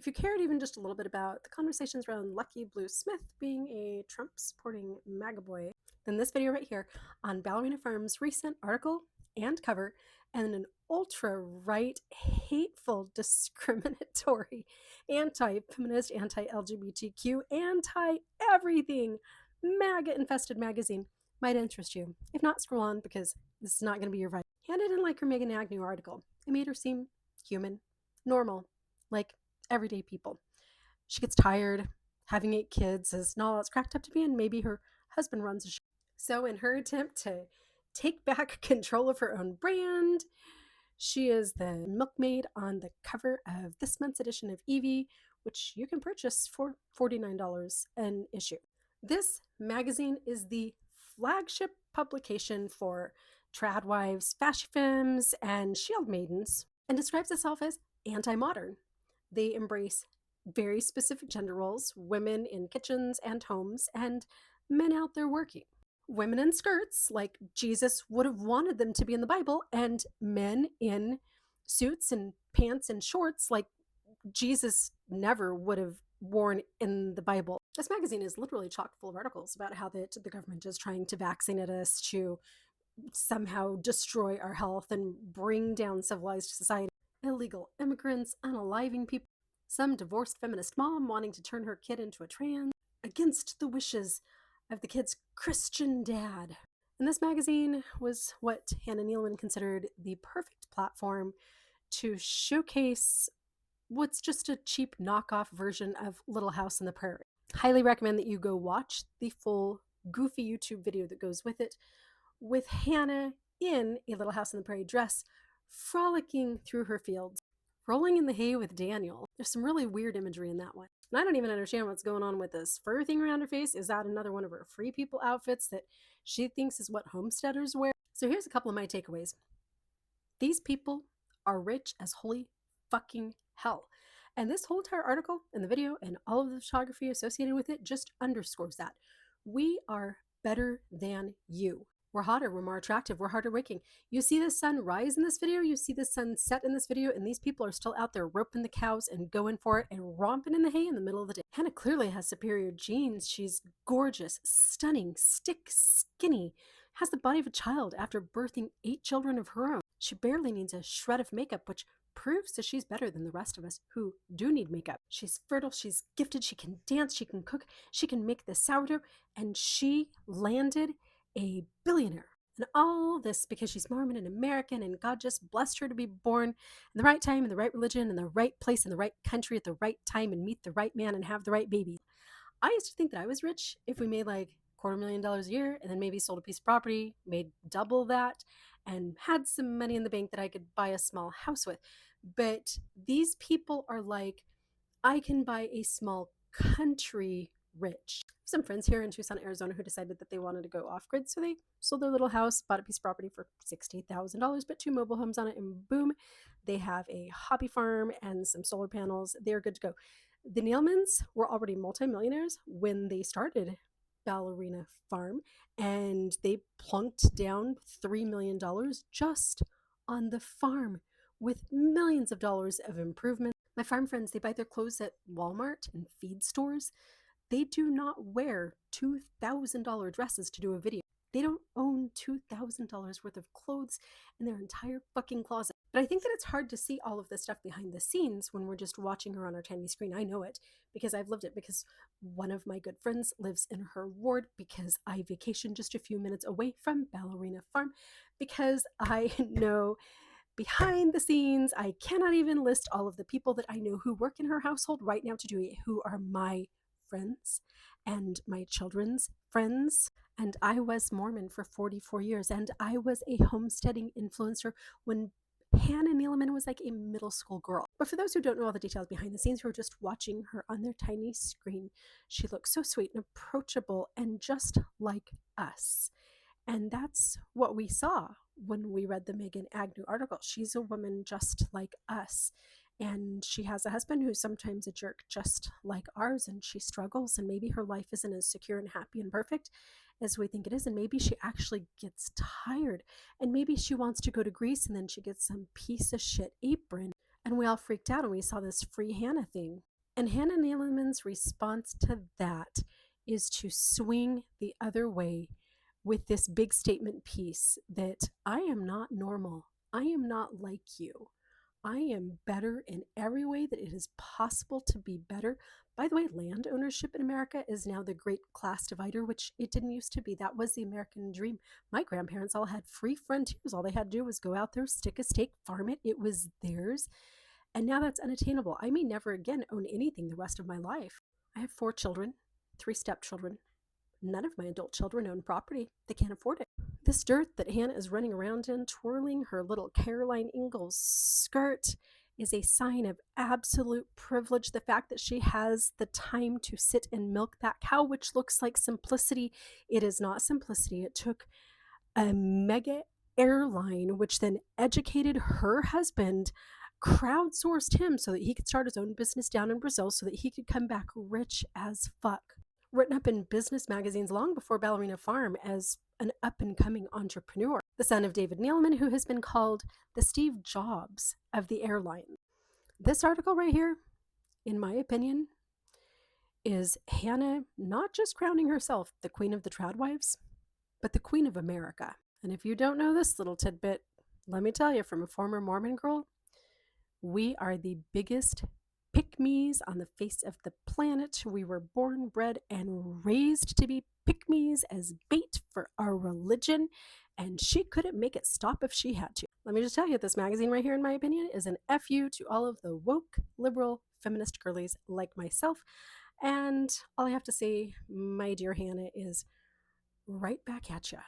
If you cared even just a little bit about the conversations around Lucky Blue Smith being a Trump-supporting MAGA boy, then this video right here on Ballerina Farm's recent article and cover, and an ultra-right, hateful, discriminatory, anti-feminist, anti-LGBTQ, anti-everything MAGA-infested magazine might interest you. If not, scroll on, because this is not going to be your vibe. Hannah didn't like her Megan Agnew article. It made her seem human, normal, like everyday people. She gets tired. Having 8 kids is not all it's cracked up to be, and maybe her husband runs a show. So in her attempt to take back control of her own brand, she is the milkmaid on the cover of this month's edition of Evie, which you can purchase for $49 an issue. This magazine is the flagship publication for Tradwives, fashion femmes, and shield maidens, and describes itself as anti-modern. They embrace very specific gender roles, women in kitchens and homes, and men out there working. Women in skirts, like Jesus would have wanted them to be in the Bible, and men in suits and pants and shorts, like Jesus never would have worn in the Bible. This magazine is literally chock full of articles about how the government is trying to vaccinate us to somehow destroy our health and bring down civilized society. Illegal immigrants, unaliving people, some divorced feminist mom wanting to turn her kid into a trans, against the wishes of the kid's Christian dad. And this magazine was what Hannah Neeleman considered the perfect platform to showcase what's just a cheap knockoff version of Little House on the Prairie. Highly recommend that you go watch the full goofy YouTube video that goes with it, with Hannah in a Little House on the Prairie dress, frolicking through her fields, rolling in the hay with Daniel. There's some really weird imagery in that one. And I don't even understand what's going on with this fur thing around her face. Is that another one of her free people outfits that she thinks is what homesteaders wear? So here's a couple of my takeaways. These people are rich as holy fucking hell. And this whole entire article and the video and all of the photography associated with it just underscores that. We are better than you. We're hotter, we're more attractive, we're harder working. You see the sun rise in this video, you see the sun set in this video, and these people are still out there roping the cows and going for it and romping in the hay in the middle of the day. Hannah clearly has superior genes. She's gorgeous, stunning, skinny, has the body of a child after birthing 8 children of her own. She barely needs a shred of makeup, which proves that she's better than the rest of us who do need makeup. She's fertile, she's gifted, she can dance, she can cook, she can make the sourdough, and she landed a billionaire. And all this because she's Mormon and American, and God just blessed her to be born in the right time, in the right religion, in the right place, in the right country, at the right time, and meet the right man and have the right baby. I used to think that I was rich if we made like $250,000 a year and then maybe sold a piece of property, made double that, and had some money in the bank that I could buy a small house with. But these people are like, I can buy a small country rich. Some friends here in Tucson, Arizona, who decided that they wanted to go off grid, so they sold their little house, bought a piece of property for $60,000, put 2 mobile homes on it, and boom, they have a hobby farm and some solar panels. They're good to go. The Neelemans were already multimillionaires when they started Ballerina Farm, and they plunked down $3 million just on the farm with millions of dollars of improvements. My farm friends, they buy their clothes at Walmart and feed stores. They do not wear $2,000 dresses to do a video. They don't own $2,000 worth of clothes in their entire fucking closet. But I think that it's hard to see all of this stuff behind the scenes when we're just watching her on our tiny screen. I know it because I've lived it, because one of my good friends lives in her ward, because I vacation just a few minutes away from Ballerina Farm, because I know behind the scenes. I cannot even list all of the people that I know who work in her household right now to do it, who are my friends and my children's friends. And I was Mormon for 44 years, and I was a homesteading influencer when Hannah Neeleman was like a middle school girl. But for those who don't know all the details behind the scenes, who are just watching her on their tiny screen, she looks so sweet and approachable and just like us. And that's what we saw when we read the Megan Agnew article. She's a woman just like us. And she has a husband who's sometimes a jerk just like ours, and she struggles, and maybe her life isn't as secure and happy and perfect as we think it is, and maybe she actually gets tired, and maybe she wants to go to Greece, and then she gets some piece of shit apron, and we all freaked out and we saw this free Hannah thing. And Hannah Neeleman's response to that is to swing the other way with this big statement piece that I am not normal. I am not like you. I am better in every way that it is possible to be better. By the way, land ownership in America is now the great class divider, which it didn't used to be. That was the American dream. My grandparents all had free frontiers. All they had to do was go out there, stick a stake, farm it. It was theirs. And now that's unattainable. I may never again own anything the rest of my life. I have 4 children, 3 stepchildren. None of my adult children own property. They can't afford it. This dirt that Hannah is running around in, twirling her little Caroline Ingalls skirt, is a sign of absolute privilege. The fact that she has the time to sit and milk that cow, which looks like simplicity, it is not simplicity. It took a mega airline, which then educated her husband, crowdsourced him so that he could start his own business down in Brazil so that he could come back rich as fuck. Written up in business magazines long before Ballerina Farm as an up-and-coming entrepreneur. The son of David Neeleman, who has been called the Steve Jobs of the airline. This article right here, in my opinion, is Hannah not just crowning herself the queen of the Tradwives, but the queen of America. And if you don't know this little tidbit, let me tell you, from a former Mormon girl, we are the biggest pick-me's on the face of the planet. We were born, bred, and raised to be pick-me's as bait for our religion, and she couldn't make it stop if she had to. Let me just tell you, this magazine right here, in my opinion, is an FU to all of the woke, liberal, feminist girlies like myself. And all I have to say, my dear Hannah, is right back at ya.